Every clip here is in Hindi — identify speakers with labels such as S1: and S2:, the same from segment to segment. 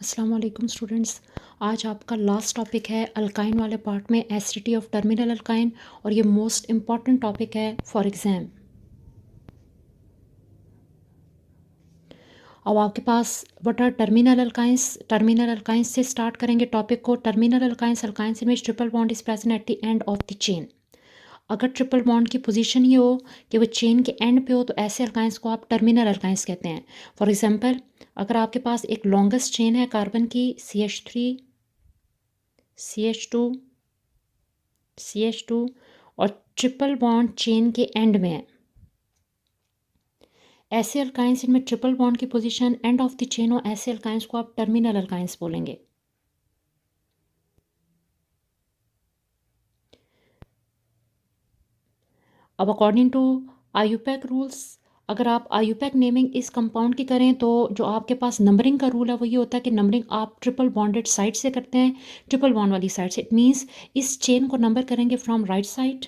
S1: अस्सलाम वालेकुम स्टूडेंट्स। आज आपका लास्ट टॉपिक है अल्काइन वाले पार्ट में एसिडिटी ऑफ टर्मिनल अल्काइन, और ये मोस्ट इम्पॉर्टेंट टॉपिक है फॉर एग्ज़ाम। अब आपके पास what are terminal alkynes. Terminal alkynes से स्टार्ट करेंगे टॉपिक को। Terminal alkynes, alkynes in which triple bond is present at the end of the chain. अगर ट्रिपल बॉन्ड की पोजीशन ये हो कि वो चेन के एंड पे हो तो ऐसे अल्काइंस को आप टर्मिनल अल्काइंस कहते हैं। फॉर एग्जांपल, अगर आपके पास एक लॉन्गेस्ट चेन है कार्बन की CH3 CH2 CH2 और ट्रिपल बॉन्ड चेन के एंड में है, ऐसे अल्काइंस इनमें ट्रिपल बॉन्ड की position and of the chain हो, ऐसे अल्काइंस को आप टर्मिनल अल्काइंस बोलेंगे। अब अकॉर्डिंग टू आयुपैक रूल्स, अगर आप आयुपैक नेमिंग इस कंपाउंड की करें तो जो आपके पास नंबरिंग का रूल है वो ये होता है कि नंबरिंग आप ट्रिपल बॉन्डेड साइड से करते हैं, ट्रिपल बॉन्ड वाली साइड से। इट मीन्स इस चेन को नंबर करेंगे फ्रॉम राइट साइड,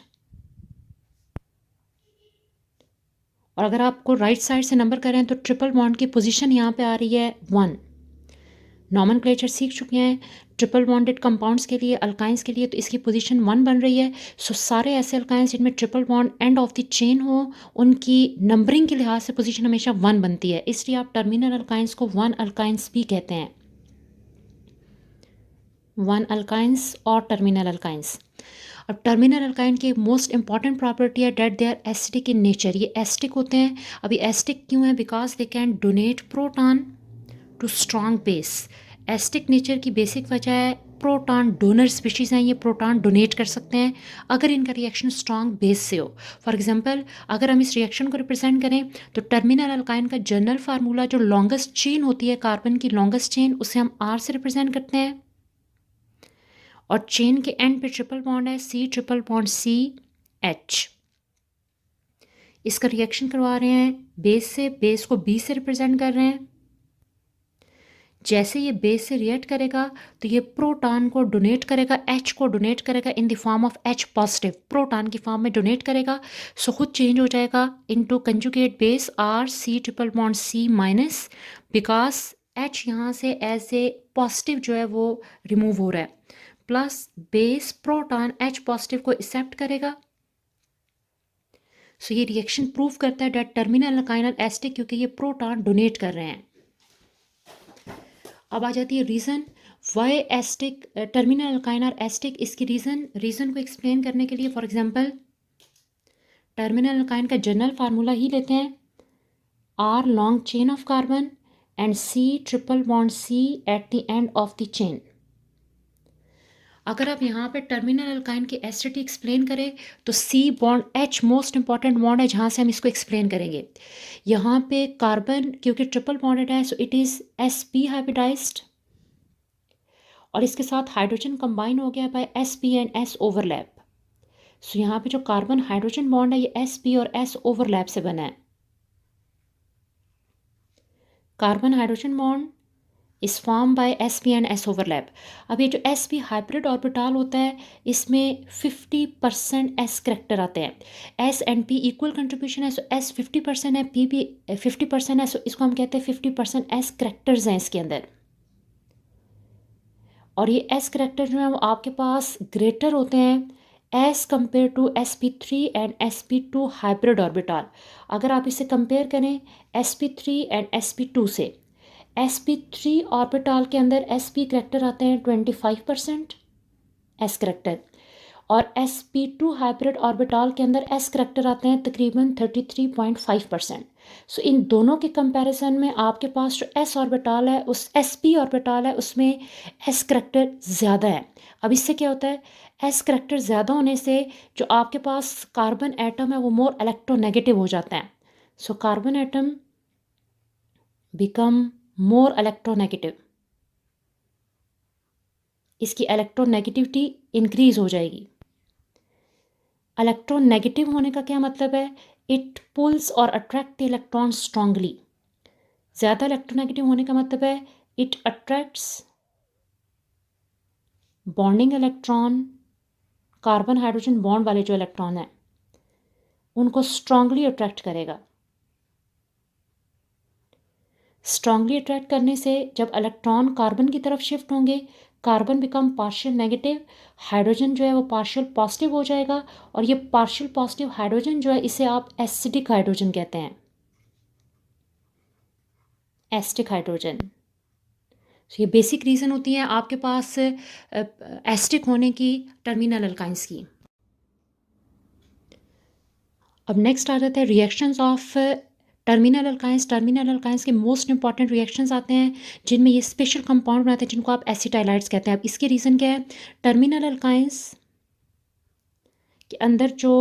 S1: और अगर आपको राइट साइड से नंबर करें तो ट्रिपल बॉन्ड की पोजीशन यहाँ पे आ रही है 1। नॉमेनक्लेचर सीख चुके हैं ट्रिपल बॉन्डेड कंपाउंड्स के लिए, अल्काइंस के लिए, तो इसकी पोजीशन 1 बन रही है। सो सारे ऐसे अल्काइंस जिनमें triple bond and of the chain हो उनकी नंबरिंग के लिहाज से पोजीशन हमेशा 1 बनती है, इसलिए आप टर्मिनल अल्काइंस को 1 अल्काइंस भी कहते हैं। 1 अल्काइंस और टर्मिनल अल्काइंस। अब टर्मिनल अल्काइन की मोस्ट इंपॉर्टेंट प्रॉपर्टी है that they are acidic in nature. ये एसिडिक होते हैं। अभी एसिडिक क्यों है? Because they can donate proton to strong base. Acidic nature की बेसिक वजह है प्रोटॉन डोनर स्पीशीज़ हैं, ये प्रोटॉन डोनेट कर सकते हैं अगर इनका रिएक्शन स्ट्रॉन्ग बेस से हो। फॉर एग्जांपल, अगर हम इस रिएक्शन को रिप्रेजेंट करें तो टर्मिनल अल्काइन का जनरल फार्मूला जो लॉन्गेस्ट चेन होती है कार्बन की, लॉन्गेस्ट चेन, उसे हम R से रिप्रेजेंट करते हैं, और चेन के एंड पे ट्रिपल बॉन्ड है C ट्रिपल बॉन्ड CH। इसका रिएक्शन करवा रहे हैं बेस से, बेस को B से रिप्रेजेंट कर रहे हैं। जैसे ये बेस से रिएक्ट करेगा तो ये प्रोटॉन को डोनेट करेगा, H को डोनेट करेगा in the form of H positive, proton की फॉर्म में डोनेट करेगा। सो खुद चेंज हो जाएगा into conjugate base R C triple bond C minus, because H यहाँ से एज ए पॉजिटिव जो है वो रिमूव हो रहा है, plus base proton H positive को एक्सेप्ट करेगा। सो ये रिएक्शन प्रूव करता है डेट टर्मिनल अल्काइनल एसिडिक, क्योंकि ये प्रोटॉन डोनेट कर रहे हैं। अब आ जाती है reason why acidic, terminal alkyne और एसिडिक। इसकी रीज़न को एक्सप्लेन करने के लिए फॉर एग्जांपल टर्मिनल अल्काइन का जनरल फार्मूला ही लेते हैं, R long chain of carbon and C triple bond C eight the end of the chain. अगर आप यहाँ पे टर्मिनल अल्काइन की एसिडिटी एक्सप्लेन करें तो C bond H most important bond है जहाँ से हम इसको एक्सप्लेन करेंगे। यहाँ पे कार्बन क्योंकि ट्रिपल बॉन्डेड है, so it is sp hybridised, और इसके साथ हाइड्रोजन कंबाइन हो गया by sp and s overlap. So यहाँ पे जो कार्बन हाइड्रोजन बॉन्ड है ये sp और s ओवरलैप से बना है। कार्बन हाइड्रोजन बॉन्ड इस form by sp and s overlap. अब ये जो sp हाइब्रिड ऑर्बिटल होता है इसमें 50% s करेक्टर आते हैं। s and p equal contribution है, सो s 50% है, p भी 50% है, सो इसको हम कहते हैं 50% s करेक्टर्स हैं इसके अंदर। और ये s करेक्टर जो है वो आपके पास ग्रेटर होते हैं as compare to sp3 and sp2 hybrid orbital. अगर आप इसे कंपेयर करें sp3 एंड sp2 से, sp3 ऑर्बिटल के अंदर sp करेक्टर आते हैं 25% s करेक्टर, और sp2 हाइब्रिड ऑर्बिटल के अंदर s करेक्टर आते हैं तकरीबन 33.5%। सो इन दोनों के कंपैरिजन में आपके पास जो s ऑर्बिटल है, उस sp ऑर्बिटल है, उसमें s करेक्टर ज़्यादा है। अब इससे क्या होता है, s करेक्टर ज़्यादा होने से जो आपके पास कार्बन एटम है वो मोर इलेक्ट्रोनेगेटिव हो जाता है। So carbon atom become more electronegative, इसकी इलेक्ट्रोनेगेटिविटी इंक्रीज हो जाएगी। इलेक्ट्रोनेगेटिव होने का क्या मतलब है? इट पुल्स और अट्रैक्ट द इलेक्ट्रॉन स्ट्रांगली। ज़्यादा इलेक्ट्रोनेगेटिव होने का मतलब है it attracts bonding electron, carbon hydrogen bond वाले जो इलेक्ट्रॉन हैं उनको स्ट्रांगली अट्रैक्ट करेगा। स्ट्रांगली अट्रैक्ट करने से जब इलेक्ट्रॉन कार्बन की तरफ शिफ्ट होंगे, carbon become partial negative, hydrogen जो है वो पार्शियल पॉजिटिव हो जाएगा, और ये पार्शियल पॉजिटिव हाइड्रोजन जो है इसे आप एसिडिक हाइड्रोजन कहते हैं, एसिडिक हाइड्रोजन। तो ये बेसिक रीज़न होती है आपके पास एसिडिक होने की टर्मिनल अल्काइंस की। अब नेक्स्ट आ जाता है reactions of terminal alkynes. Terminal alkynes के मोस्ट इंपॉर्टेंट रिएक्शंस आते हैं जिनमें ये स्पेशल कंपाउंड बनाते हैं जिनको आप एसिटाइलाइड्स कहते हैं। अब इसके रीज़न क्या है? टर्मिनल अल्काइंस के अंदर जो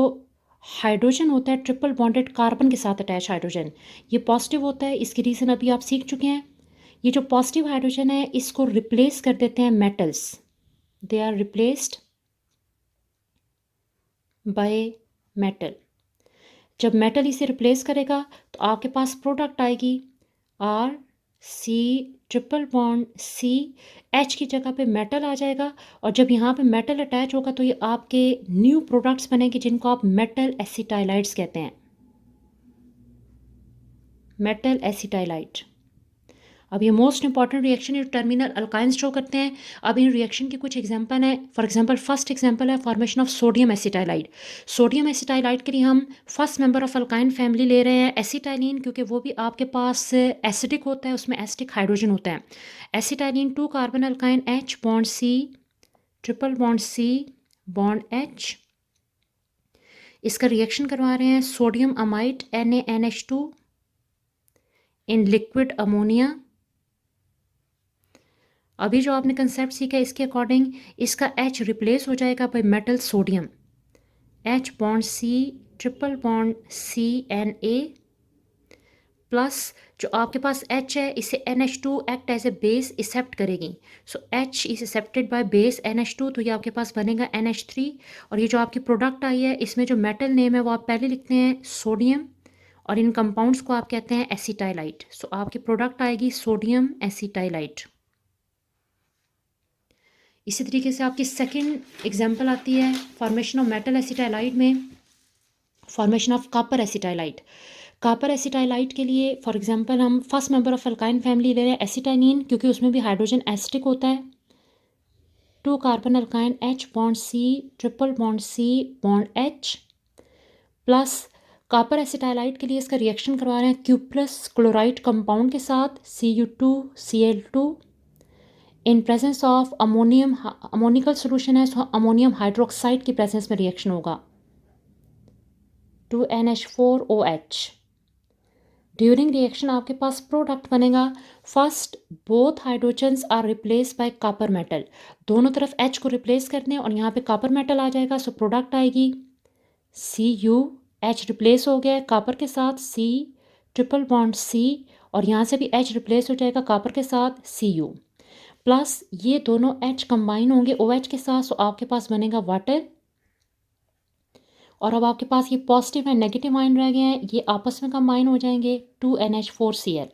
S1: हाइड्रोजन होता है ट्रिपल बॉन्डेड कार्बन के साथ अटैच हाइड्रोजन, ये पॉजिटिव होता है। इसकी रीज़न अभी आप सीख चुके हैं। ये जो पॉजिटिव हाइड्रोजन है इसको रिप्लेस कर देते हैं metals, they are replaced by metal. जब मेटल इसे रिप्लेस करेगा तो आपके पास प्रोडक्ट आएगी R C triple bond C, H की जगह पे मेटल आ जाएगा, और जब यहाँ पे मेटल अटैच होगा तो ये आपके न्यू प्रोडक्ट्स बनेंगे जिनको आप मेटल एसिटाइलाइड्स कहते हैं, मेटल एसिटाइलाइड। अब ये मोस्ट इंपॉर्टेंट रिएक्शन है टर्मिनल अल्काइंस शो करते हैं। अब इन रिएक्शन के कुछ एग्जांपल हैं। फॉर एग्जांपल फर्स्ट एग्जांपल है फॉर्मेशन ऑफ सोडियम एसिटाइलाइड। सोडियम एसिटाइलाइड के लिए हम first member of alkyne family ले रहे हैं एसिटाइलिन, क्योंकि वो भी आपके पास एसिडिक होता है, उसमें एसिडिक हाइड्रोजन होता है। Acetylene 2 carbon alkyne H bond C triple bond C bond H। इसका रिएक्शन करवा रहे हैं sodium amide NaNH2 in liquid ammonia. अभी जो आपने कंसेप्ट सीखा इसके अकॉर्डिंग इसका H रिप्लेस हो जाएगा by metal sodium, H bond C triple bond CNA plus जो आपके पास H है इसे NH2 act as a base accept करेगी। So H is accepted by base NH2, तो ये आपके पास बनेगा NH3। और ये जो आपकी प्रोडक्ट आई है इसमें जो मेटल नेम है वो आप पहले लिखते हैं सोडियम, और इन कंपाउंड्स को आप कहते हैं एसिटाइलाइड। सो आपकी प्रोडक्ट आएगी सोडियम एसिटाइलाइड। इसी तरीके से आपकी सेकंड एग्जांपल आती है फॉर्मेशन ऑफ मेटल एसिटाइलाइड में formation of copper एसिटाइलाइड। Copper acetylide के लिए फॉर एग्जांपल हम first member of alkyne family ले रहे हैं एसिटाइनिन, क्योंकि उसमें भी हाइड्रोजन एसिडिक होता है। 2 carbon alkyne H bond C triple bond C bond H plus copper acetylide के लिए इसका रिएक्शन करवा रहे हैं क्यूप्लस क्लोराइड कंपाउंड के साथ Cu2Cl2 in presence of ammonium. Ammoniacal solution है तो अमोनियम हाइड्रोक्साइड की प्रेजेंस में रिएक्शन होगा 2NH4OH। ड्यूरिंग रिएक्शन आपके पास प्रोडक्ट बनेगा first both hydrogens are replace by copper metal. दोनों तरफ H को रिप्लेस करने हैं और यहाँ पे कॉपर मेटल आ जाएगा। सो प्रोडक्ट आएगी Cu, H रिप्लेस हो गया कॉपर के साथ C ट्रिपल बॉन्ड C, और यहाँ से भी H रिप्लेस हो जाएगा कॉपर के साथ Cu प्लस ये दोनों H कंबाइन होंगे OH के साथ। सो आपके पास बनेगा वाटर, और अब आपके पास ये पॉजिटिव एंड नेगेटिव आयन रह गए हैं, ये आपस में कंबाइन हो जाएंगे 2NH4Cl।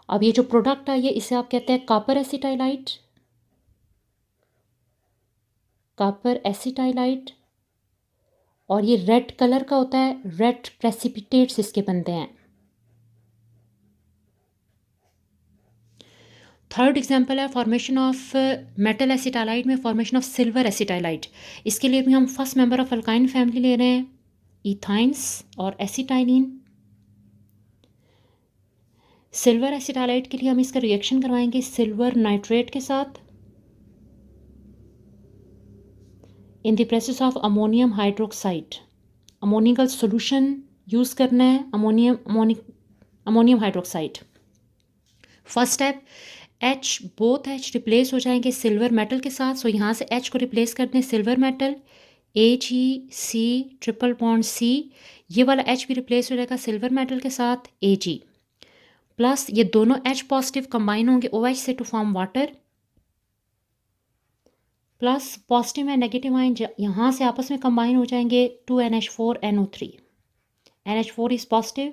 S1: अब ये जो प्रोडक्ट है ये इसे आप कहते हैं कॉपर एसिटाइलाइड, कॉपर एसिटाइलाइड, और ये रेड कलर का होता है, रेड प्रेसिपिटेट्स इसके बनते हैं। थर्ड एग्जांपल है फॉर्मेशन ऑफ मेटल एसिटाइलाइड में फॉर्मेशन ऑफ सिल्वर एसिटाइलाइड। इसके लिए भी हम first member of alkyne family ले रहे हैं इथाइंस और एसिटाइलिन। सिल्वर एसिटाइलाइड के लिए हम इसका रिएक्शन करवाएंगे सिल्वर नाइट्रेट के साथ in the presence of ammonium hydroxide. Ammoniacal solution use करना है ammonium hydroxide. First step both H replace हो जाएंगे सिल्वर मेटल के साथ। सो यहाँ से H को रिप्लेस कर दें silver metal AgC triple bond C, ये वाला H भी रिप्लेस हो जाएगा सिल्वर मेटल के साथ Ag प्लस ये दोनों H पॉजिटिव कंबाइन होंगे OH से to form water, plus positive and negative ion यहाँ से आपस में कंबाइन हो जाएंगे 2NH4NO3। NH4 is positive,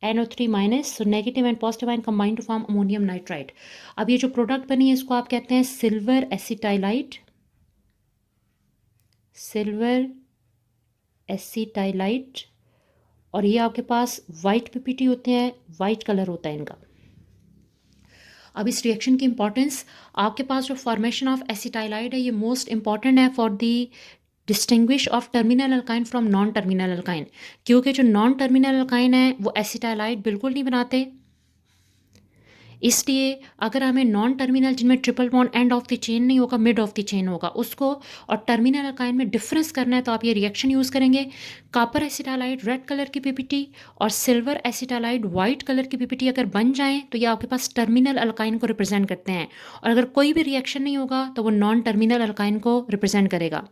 S1: NO3 minus, so negative and positive ion combine to form ammonium nitride. अब ये जो प्रोडक्ट बनी है इसको आप कहते हैं सिल्वर एसिटाइलाइड, सिल्वर एसिटाइलाइड, और ये आपके पास वाइट पीपीटी होते हैं, वाइट कलर होता है इनका। अब इस रिएक्शन की इंपॉर्टेंस, आपके पास जो फॉर्मेशन ऑफ एसिटाइलाइड है ये मोस्ट इंपॉर्टेंट है for the distinguish of terminal alkyne from non terminal alkyne, क्योंकि जो नॉन टर्मिनल अल्काइन है वो एसिटाइलाइड बिल्कुल नहीं बनाते। इसलिए अगर हमें नॉन टर्मिनल जिनमें triple bond and of the chain नहीं होगा, मिड ऑफ द चेन होगा, उसको और टर्मिनल अल्काइन में डिफरेंस करना है तो आप ये रिएक्शन यूज़ करेंगे। कॉपर एसिटालाइड रेड कलर की पीपीटी और सिल्वर एसिटालाइड वाइट कलर की पीपीटी अगर बन जाएं तो ये आपके पास टर्मिनल अल्काइन को रिप्रेजेंट करते हैं, और अगर कोई भी रिएक्शन नहीं होगा तो वो नॉन टर्मिनल अल्काइन को रिप्रेजेंट करेगा।